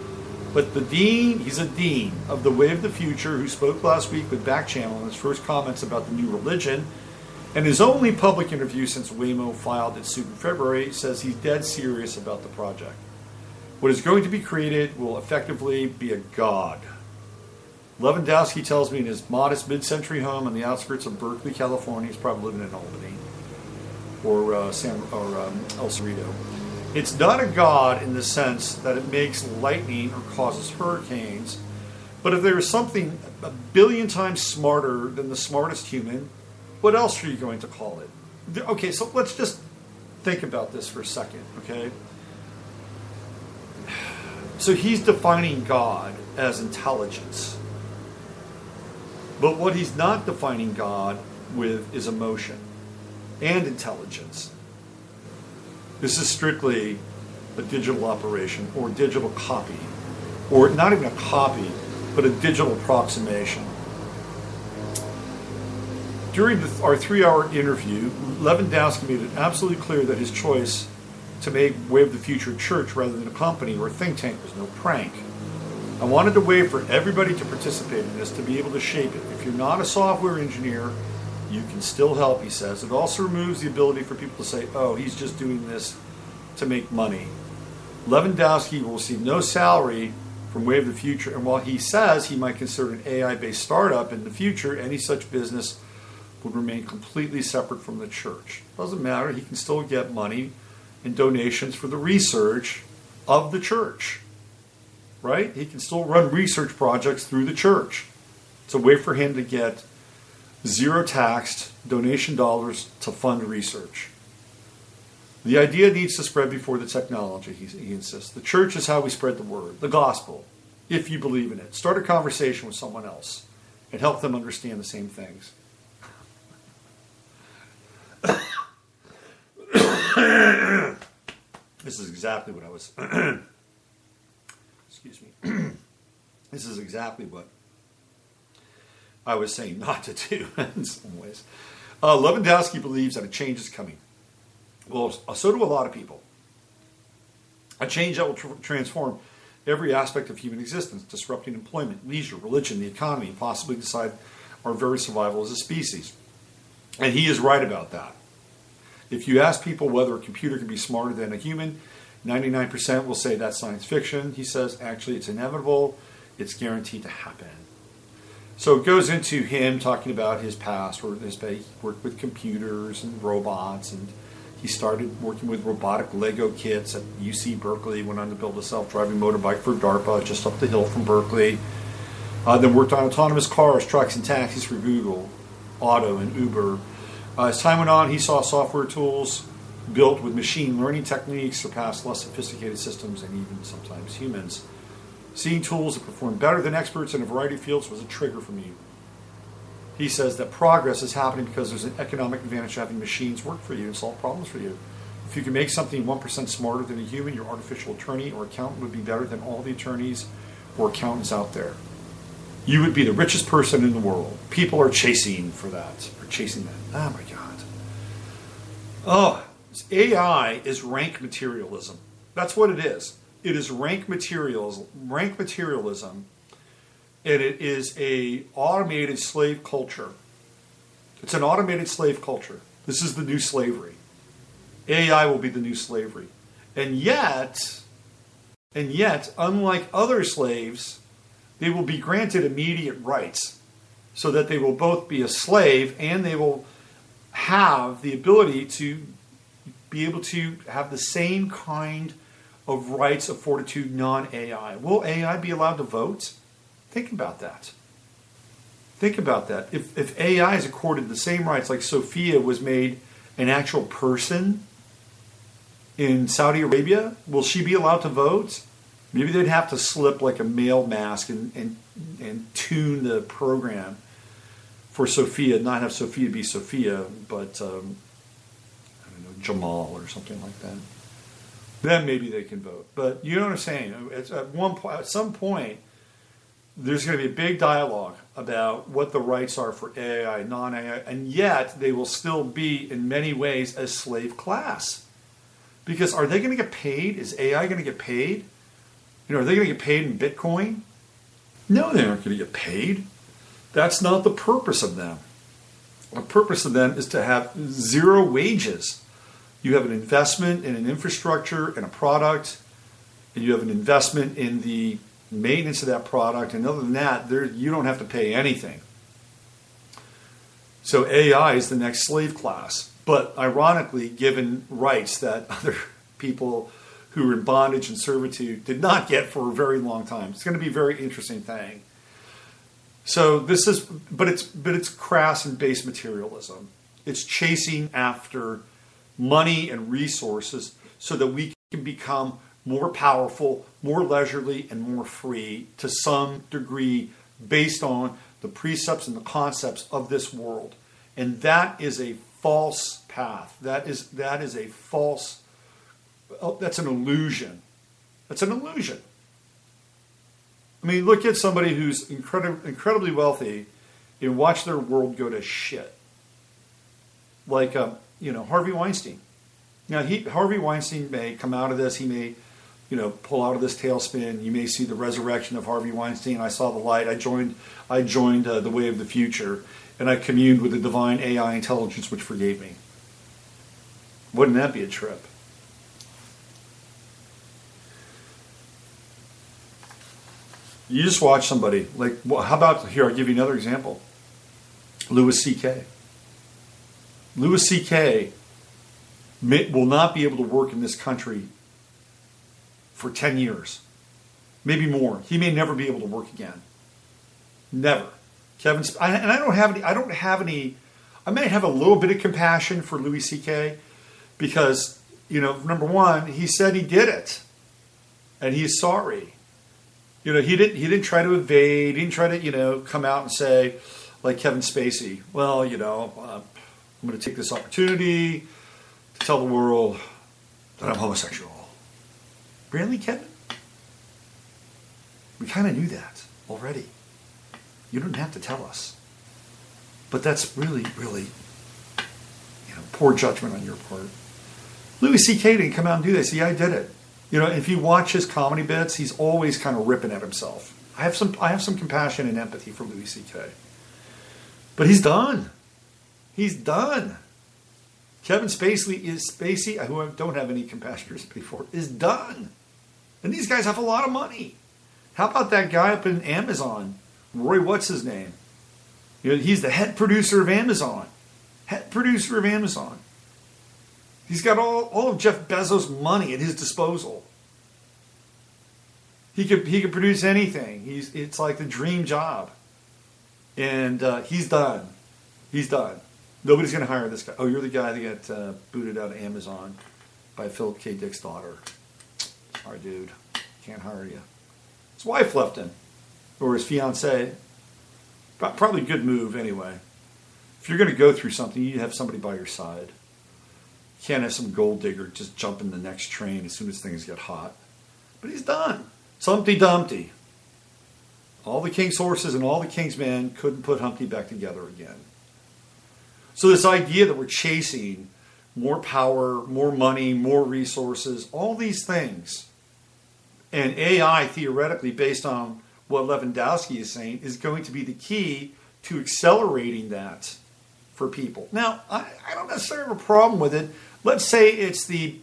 But the dean, he's a dean of the Way of the Future, who spoke last week with Back Channel in his first comments about the new religion. And his only public interview since Waymo filed its suit in February says he's dead serious about the project. What is going to be created will effectively be a god. Lewandowski tells me in his modest mid-century home on the outskirts of Berkeley, California, he's probably living in Albany or El Cerrito. It's not a god in the sense that it makes lightning or causes hurricanes, but if there is something a billion times smarter than the smartest human, what else are you going to call it? Okay, so let's just think about this for a second, okay? So he's defining God as intelligence. But what he's not defining God with is emotion and intelligence. This is strictly a digital operation or digital copy, or not even a copy, but a digital approximation. During our 3-hour interview, Lewandowski made it absolutely clear that his choice to make Way of the Future church rather than a company or a think tank was no prank. I wanted a way for everybody to participate in this, to be able to shape it. If you're not a software engineer, you can still help, he says. It also removes the ability for people to say, oh, he's just doing this to make money. Lewandowski will receive no salary from Way of the Future, and while he says he might consider an AI-based startup in the future, any such business would remain completely separate from the church. Doesn't matter, he can still get money and donations for the research of the church. Right? He can still run research projects through the church. It's a way for him to get zero taxed donation dollars to fund research. The idea needs to spread before the technology, he insists. The church is how we spread the word, the gospel, if you believe in it. Start a conversation with someone else and help them understand the same things. This is exactly what I was... Excuse me. This is exactly what I was saying not to do in some ways. Lewandowski believes that a change is coming. Well, so do a lot of people. A change that will transform every aspect of human existence, disrupting employment, leisure, religion, the economy, and possibly decide our very survival as a species. And he is right about that. If you ask people whether a computer can be smarter than a human, 99% will say that's science fiction. He says, actually, it's inevitable. It's guaranteed to happen. So it goes into him talking about his past, where he worked with computers and robots, and he started working with robotic Lego kits at UC Berkeley, went on to build a self-driving motorbike for DARPA just up the hill from Berkeley. Then worked on autonomous cars, trucks, and taxis for Google, Auto, and Uber. As time went on, he saw software tools built with machine learning techniques surpass less sophisticated systems and even sometimes humans. Seeing tools that perform better than experts in a variety of fields was a trigger for me. He says that progress is happening because there's an economic advantage to having machines work for you and solve problems for you. If you can make something 1% smarter than a human, your artificial attorney or accountant would be better than all the attorneys or accountants out there. You would be the richest person in the world. People are chasing for that. Oh my God. Oh, AI is rank materialism. That's what it is. It is rank materialism, and it is a automated slave culture. It's an automated slave culture. This is the new slavery. AI will be the new slavery. And yet, unlike other slaves, they will be granted immediate rights so that they will both be a slave and they will have the ability to be able to have the same kind of rights afforded to non-AI. Will AI be allowed to vote? Think about that. Think about that. If AI is accorded the same rights, like Sophia was made an actual person in Saudi Arabia, will she be allowed to vote? Maybe they'd have to slip like a male mask and tune the program for Sophia, not have Sophia be Sophia, but Jamal or something like that. Then maybe they can vote. But you know what I'm saying? At some point, there's going to be a big dialogue about what the rights are for AI, non-AI, and yet they will still be, in many ways, a slave class. Because are they going to get paid? Is AI going to get paid? Are they going to get paid in Bitcoin? No, they aren't going to get paid. That's not the purpose of them. The purpose of them is to have zero wages. You have an investment in an infrastructure and a product, and you have an investment in the maintenance of that product, and other than that, you don't have to pay anything. So AI is the next slave class. But ironically, given rights that other people who were in bondage and servitude did not get for a very long time. It's going to be a very interesting thing. So this is, but it's crass and base materialism. It's chasing after money and resources so that we can become more powerful, more leisurely, and more free to some degree based on the precepts and the concepts of this world. And that is a false path. That is a false, that's an illusion. That's an illusion. I mean, look at somebody who's incredibly wealthy and watch their world go to shit. Like, Harvey Weinstein. Now, Harvey Weinstein may come out of this. He may, pull out of this tailspin. You may see the resurrection of Harvey Weinstein. I saw the light. I joined the way of the future, and I communed with the divine AI intelligence, which forgave me. Wouldn't that be a trip? You just watch somebody, like, well, how about, here, I'll give you another example. Louis C.K. Louis C.K. will not be able to work in this country for 10 years. Maybe more. He may never be able to work again. Never. I may have a little bit of compassion for Louis C.K. because, number one, he said he did it. And he's sorry. He didn't try to evade. He didn't try to, come out and say, like Kevin Spacey, well, I'm going to take this opportunity to tell the world that I'm homosexual. Really, Kevin? We kind of knew that already. You don't have to tell us. But that's really, really, poor judgment on your part. Louis C.K. didn't come out and do this. Yeah, I did it. If you watch his comedy bits, he's always kind of ripping at himself. I have some compassion and empathy for Louis C.K. But he's done. He's done. Kevin Spacey, who I don't have any compassion or sympathy for, is done. And these guys have a lot of money. How about that guy up in Amazon? Roy, what's his name? He's the head producer of Amazon. Head producer of Amazon. He's got all of Jeff Bezos' money at his disposal. He could produce anything. It's like the dream job. And he's done. He's done. Nobody's going to hire this guy. Oh, you're the guy that got booted out of Amazon by Philip K. Dick's daughter. Sorry, dude. Can't hire you. His wife left him. Or his fiancée. Probably a good move anyway. If you're going to go through something, you have somebody by your side. You can't have some gold digger just jump in the next train as soon as things get hot. But he's done. It's Humpty Dumpty. All the king's horses and all the king's men couldn't put Humpty back together again. So this idea that we're chasing more power, more money, more resources, all these things, and AI theoretically based on what Lewandowski is saying is going to be the key to accelerating that for people. Now, I don't necessarily have a problem with it. Let's say it's the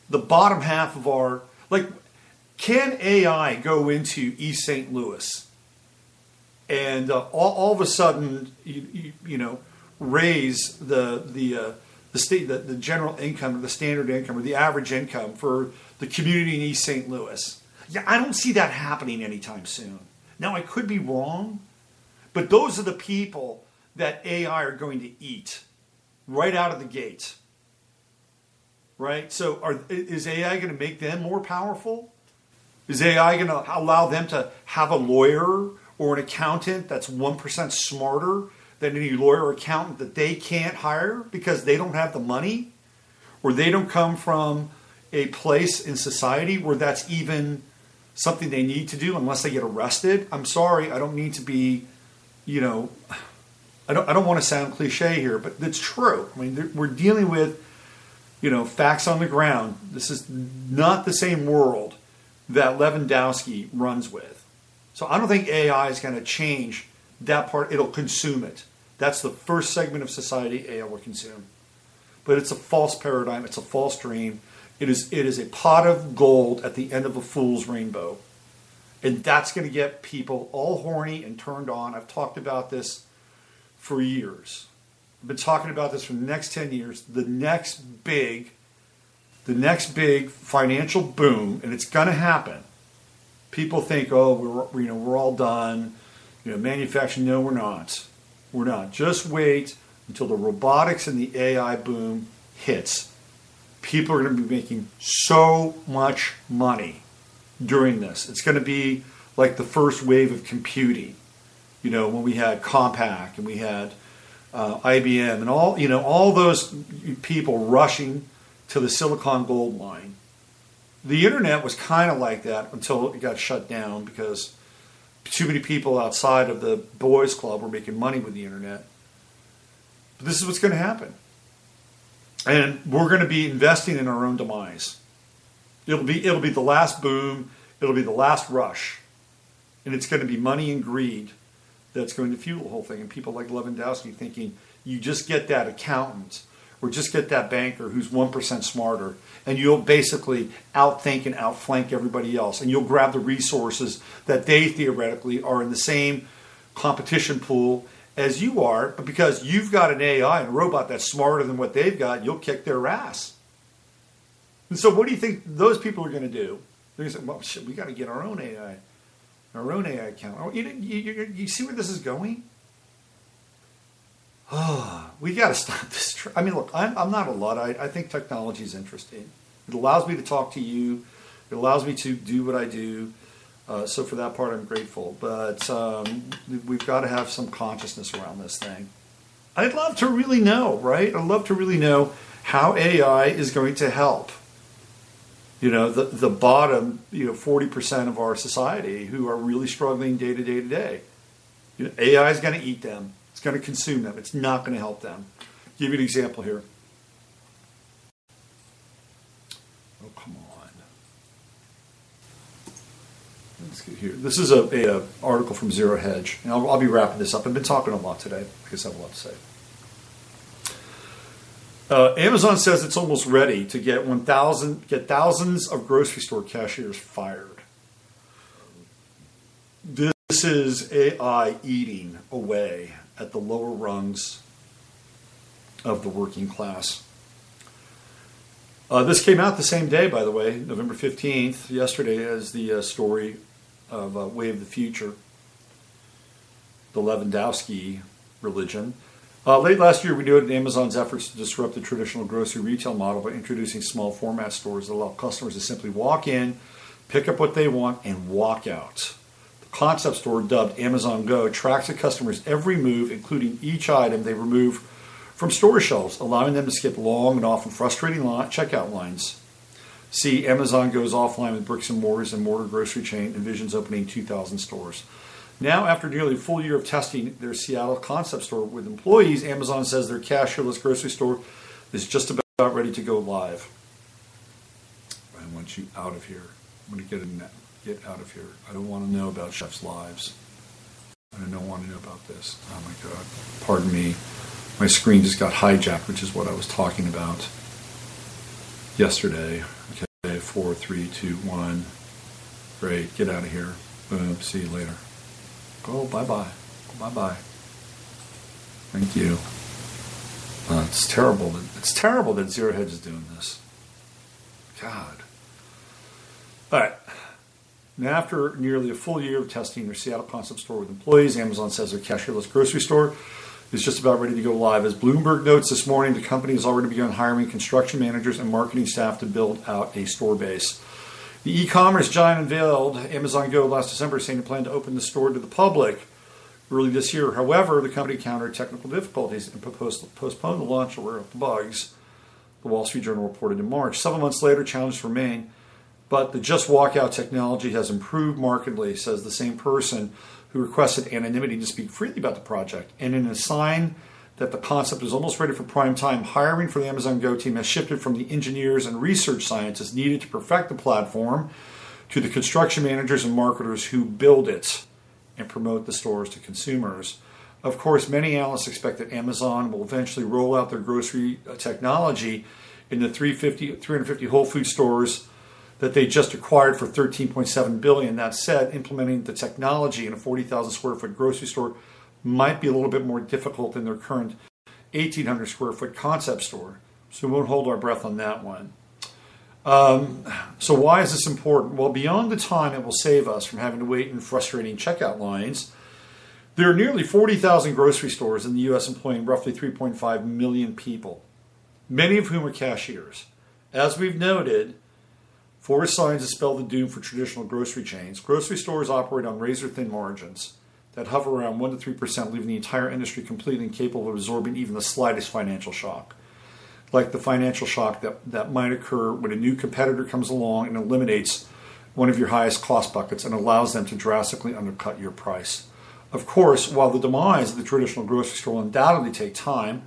bottom half of our, can AI go into East St. Louis and all of a sudden, raise the general income or the standard income or the average income for the community in East St. Louis? Yeah, I don't see that happening anytime soon. Now, I could be wrong, but those are the people that AI are going to eat right out of the gate. Right? So is AI going to make them more powerful? Is AI going to allow them to have a lawyer or an accountant that's 1% smarter than any lawyer or accountant that they can't hire because they don't have the money? Or they don't come from a place in society where that's even something they need to do unless they get arrested? I'm sorry, I don't mean to be, I don't want to sound cliche here, but it's true. I mean, we're dealing with, facts on the ground. This is not the same world that Lewandowski runs with. So I don't think AI is going to change that part. It'll consume it. That's the first segment of society AI will consume. But it's a false paradigm. It's a false dream. It is a pot of gold at the end of a fool's rainbow. And that's going to get people all horny and turned on. I've talked about this for years. I've been talking about this for the next 10 years. The next big financial boom, and it's going to happen. People think, oh, we're all done. Manufacturing. No, we're not. We're not. Just wait until the robotics and the AI boom hits. People are going to be making so much money during this. It's going to be like the first wave of computing. When we had Compaq and we had IBM and all those people rushing to the Silicon Gold Mine. The internet was kind of like that until it got shut down because too many people outside of the boys club were making money with the internet. But this is what's going to happen. And we're going to be investing in our own demise. It'll be the last boom. It'll be the last rush. And it's going to be money and greed that's going to fuel the whole thing. And people like Lewandowski thinking you just get that accountant or just get that banker who's 1% smarter and you'll basically outthink and outflank everybody else. And you'll grab the resources that they theoretically are in the same competition pool as you are, but because you've got an AI and a robot that's smarter than what they've got, you'll kick their ass. And so what do you think those people are going to do? They're going to say, well, shit, we got to get our own AI account. Oh, you see where this is going? Oh, we got to stop this. I mean, look, I'm not a Luddite. I think technology is interesting. It allows me to talk to you. It allows me to do what I do. So for that part, I'm grateful. But we've got to have some consciousness around this thing. I'd love to really know, right? I'd love to really know how AI is going to help. The bottom, 40% of our society who are really struggling day to day. AI is going to eat them. It's going to consume them. It's not going to help them. I'll give you an example here. Oh, come on. Let's get here. This is a article from Zero Hedge, and I'll be wrapping this up. I've been talking a lot today because I have a lot to say. Amazon says it's almost ready to get thousands of grocery store cashiers fired. This is AI eating away at the lower rungs of the working class. This came out the same day, by the way, November 15th, yesterday, as the story of Way of the Future, the Lewandowski religion. Late last year, we noted Amazon's efforts to disrupt the traditional grocery retail model by introducing small format stores that allow customers to simply walk in, pick up what they want, and walk out. The concept store, dubbed Amazon Go, tracks the customer's every move, including each item they remove from store shelves, allowing them to skip long and often frustrating checkout lines. See, Amazon goes offline with bricks and mortar grocery chain, envisions opening 2,000 stores. Now, after nearly a full year of testing their Seattle concept store with employees, Amazon says their cashierless grocery store is just about ready to go live. I want you out of here. I'm going to get out of here. I don't want to know about chefs' lives. I don't want to know about this. Oh my God. Pardon me. My screen just got hijacked, which is what I was talking about yesterday. Okay, 4, 3, 2, 1. Great. Get out of here. Boom. See you later. Go. Bye-bye. Bye-bye. Thank you. It's terrible. It's terrible that Zero Hedge is doing this. God. All right. Now, after nearly a full year of testing their Seattle concept store with employees, Amazon says their cashierless grocery store is just about ready to go live. As Bloomberg notes this morning, the company has already begun hiring construction managers and marketing staff to build out a store base. The e-commerce giant unveiled Amazon Go last December, saying it planned to open the store to the public early this year. However, the company encountered technical difficulties and postponed the launch aware of the bugs, the Wall Street Journal reported in March. 7 months later, challenges remain, but the Just Walk Out technology has improved markedly, says the same person who requested anonymity to speak freely about the project. And in a sign that the concept is almost ready for prime time, hiring for the Amazon Go team has shifted from the engineers and research scientists needed to perfect the platform to the construction managers and marketers who build it and promote the stores to consumers. Of course, many analysts expect that Amazon will eventually roll out their grocery technology in the 350 Whole Foods stores that they just acquired for $13.7 billion. That said, implementing the technology in a 40,000 square foot grocery store might be a little bit more difficult than their current 1,800 square foot concept store. So we won't hold our breath on that one. So why is this important? Well, beyond the time it will save us from having to wait in frustrating checkout lines, there are nearly 40,000 grocery stores in the U.S. employing roughly 3.5 million people, many of whom are cashiers. As we've noted, four signs that spell the doom for traditional grocery chains. Grocery stores operate on razor-thin margins that hover around 1% to 3%, leaving the entire industry completely incapable of absorbing even the slightest financial shock. Like the financial shock that might occur when a new competitor comes along and eliminates one of your highest cost buckets and allows them to drastically undercut your price. Of course, while the demise of the traditional grocery store will undoubtedly take time,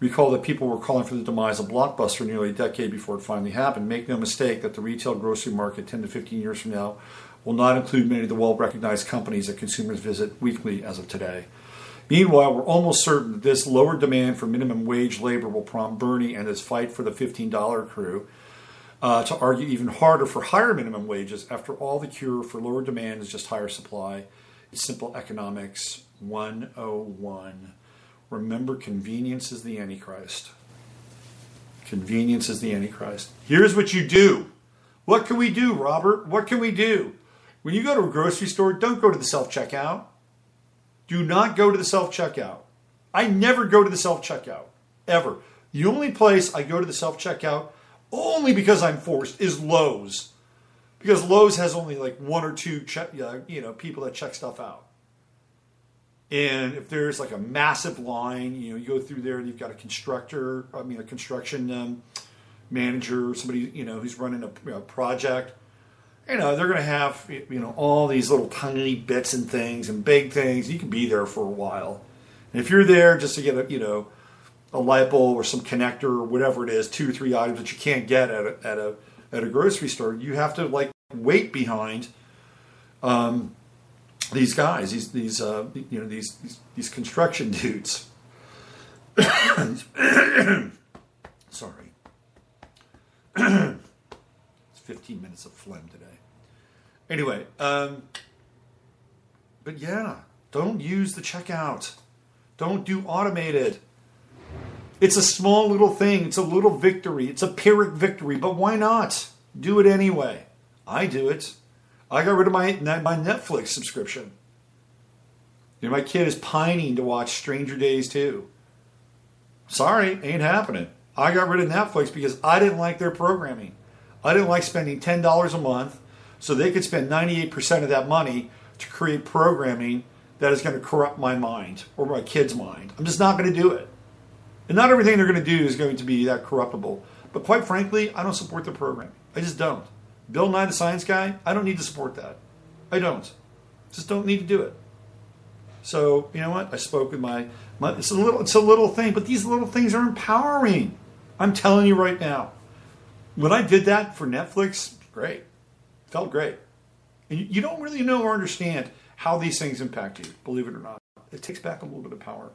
recall that people were calling for the demise of Blockbuster nearly a decade before it finally happened. Make no mistake that the retail grocery market 10 to 15 years from now will not include many of the well-recognized companies that consumers visit weekly as of today. Meanwhile, we're almost certain that this lower demand for minimum wage labor will prompt Bernie and his fight for the $15 crew to argue even harder for higher minimum wages. After all, the cure for lower demand is just higher supply. It's simple economics 101. Remember, convenience is the Antichrist. Convenience is the Antichrist. Here's what you do. What can we do, Robert? What can we do? When you go to a grocery store, don't go to the self-checkout. Do not go to the self-checkout. I never go to the self-checkout, ever. The only place I go to the self-checkout, only because I'm forced, is Lowe's. Because Lowe's has only like one or two people that check stuff out. And if there's like a massive line, you go through there and you've got a construction manager, somebody, who's running a project. They're going to have, all these little tiny bits and things and big things. You can be there for a while. And if you're there just to get a light bulb or some connector or whatever it is, 2 or 3 items that you can't get at a grocery store, you have to wait behind these guys, these construction dudes. Sorry. It's 15 minutes of phlegm today. Anyway, but yeah, don't use the checkout. Don't do automated. It's a small little thing. It's a little victory. It's a Pyrrhic victory, but why not? Do it anyway. I do it. I got rid of my Netflix subscription. My kid is pining to watch Stranger Days 2. Sorry, ain't happening. I got rid of Netflix because I didn't like their programming. I didn't like spending $10 a month so they could spend 98% of that money to create programming that is going to corrupt my mind or my kid's mind. I'm just not going to do it. And not everything they're going to do is going to be that corruptible. But quite frankly, I don't support their programming. I just don't. Bill Nye the Science Guy, I don't need to support that. I don't. Just don't need to do it. So, you know what? I spoke with my it's a little thing, but these little things are empowering. I'm telling you right now. When I did that for Netflix, great. Felt great. And you don't really know or understand how these things impact you, believe it or not. It takes back a little bit of power.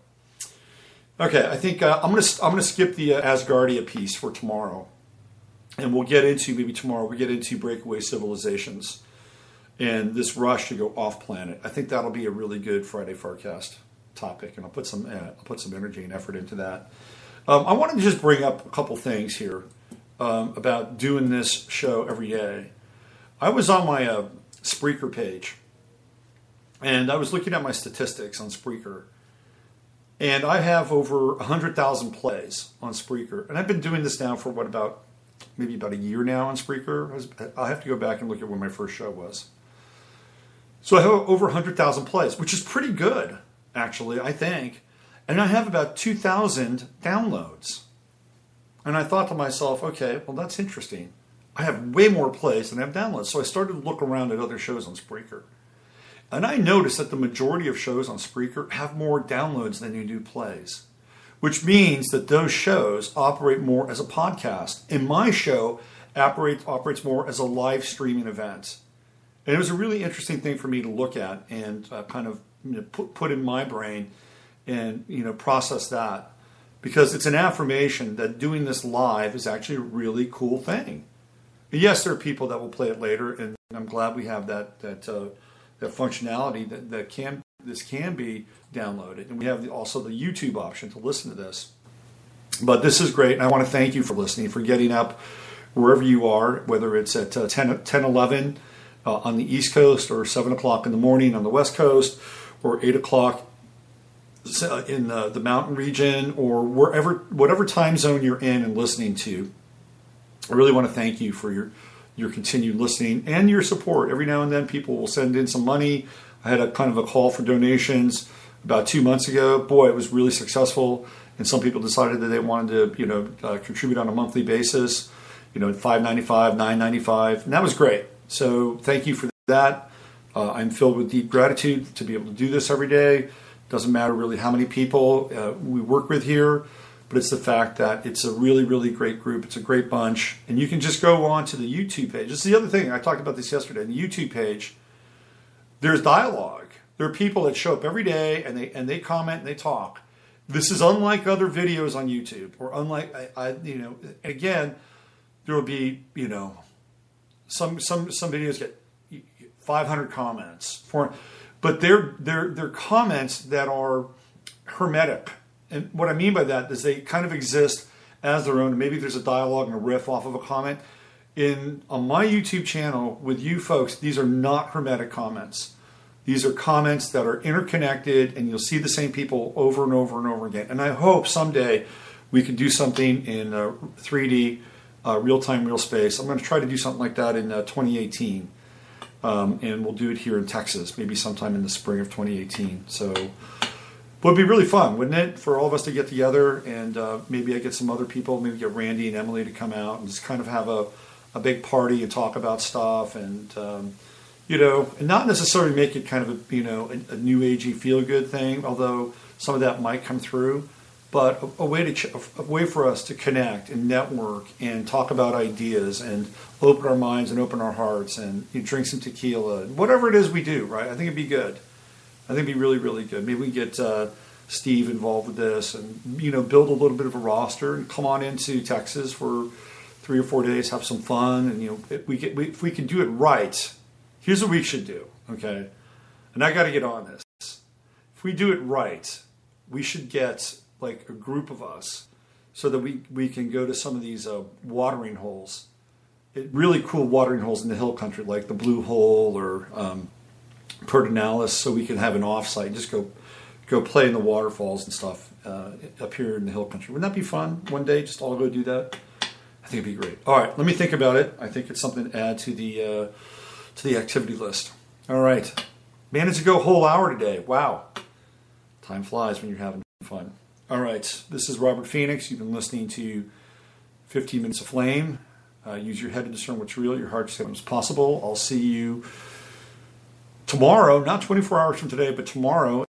Okay, I think I'm gonna skip the Asgardia piece for tomorrow. And we'll get into, maybe tomorrow, we'll get into breakaway civilizations and this rush to go off planet. I think that'll be a really good Friday Forecast topic, and I'll put some energy and effort into that. I wanted to just bring up a couple things here about doing this show every day. I was on my Spreaker page, and I was looking at my statistics on Spreaker, and I have over 100,000 plays on Spreaker, and I've been doing this now for maybe about a year now on Spreaker. I'll have to go back and look at when my first show was. So I have over 100,000 plays, which is pretty good, actually, I think. And I have about 2,000 downloads. And I thought to myself, okay, well, that's interesting. I have way more plays than I have downloads. So I started to look around at other shows on Spreaker. And I noticed that the majority of shows on Spreaker have more downloads than you do plays, which means that those shows operate more as a podcast. And my show operates more as a live streaming event. And it was a really interesting thing for me to look at and kind of put in my brain and process that, because it's an affirmation that doing this live is actually a really cool thing. Yes, there are people that will play it later, and I'm glad we have that functionality that this can be downloaded, and we have also the YouTube option to listen to this. But this is great, and I want to thank you for listening, for getting up wherever you are, whether it's at 10, 11 on the East Coast, or 7 o'clock in the morning on the West Coast, or 8 o'clock in the mountain region, or whatever time zone you're in and listening to. I really want to thank you for your continued listening and your support. Every now and then people will send in some money. I had a kind of a call for donations about 2 months ago. Boy, it was really successful. And some people decided that they wanted to, contribute on a monthly basis, $5.95, $9.95, and that was great. So thank you for that. I'm filled with deep gratitude to be able to do this every day. Doesn't matter really how many people we work with here, but it's the fact that it's a really, really great group. It's a great bunch. And you can just go on to the YouTube page. This is the other thing. I talked about this yesterday. On the YouTube page, there's dialogue. There are people that show up every day and they comment and they talk. This is unlike other videos on YouTube, or unlike, again, there will be, some videos get 500 comments but they're comments that are hermetic. And what I mean by that is they kind of exist as their own. Maybe there's a dialogue and a riff off of a comment. On my YouTube channel with you folks, these are not hermetic comments. These are comments that are interconnected, and you'll see the same people over and over and over again. And I hope someday we can do something in 3D, real-time, real space. I'm going to try to do something like that in 2018. And we'll do it here in Texas, maybe sometime in the spring of 2018. So it would be really fun, wouldn't it, for all of us to get together, and maybe I get some other people, maybe get Randy and Emily to come out and just kind of have a big party and talk about stuff, and and not necessarily make it kind of a new agey feel good thing, although some of that might come through, but a way for us to connect and network and talk about ideas and open our minds and open our hearts and drink some tequila, whatever it is we do, right? I think it'd be good. I think it'd be really, really good. Maybe we can get Steve involved with this and, build a little bit of a roster and come on into Texas for 3 or 4 days, have some fun. And, if we can do it right, here's what we should do, okay? And I got to get on this. If we do it right, we should get like a group of us so that we can go to some of these watering holes, really cool watering holes in the hill country, like the Blue Hole or Pedernales, so we can have an offsite and just go play in the waterfalls and stuff up here in the hill country. Wouldn't that be fun one day? Just all go do that. I think it'd be great. All right, let me think about it. I think it's something to add to the activity list. All right, managed to go a whole hour today. Wow, time flies when you're having fun. All right, this is Robert Phoenix. You've been listening to 15 Minutes of Flame. Use your head to discern what's real, your heart to say what's possible. I'll see you tomorrow, not 24 hours from today, but tomorrow.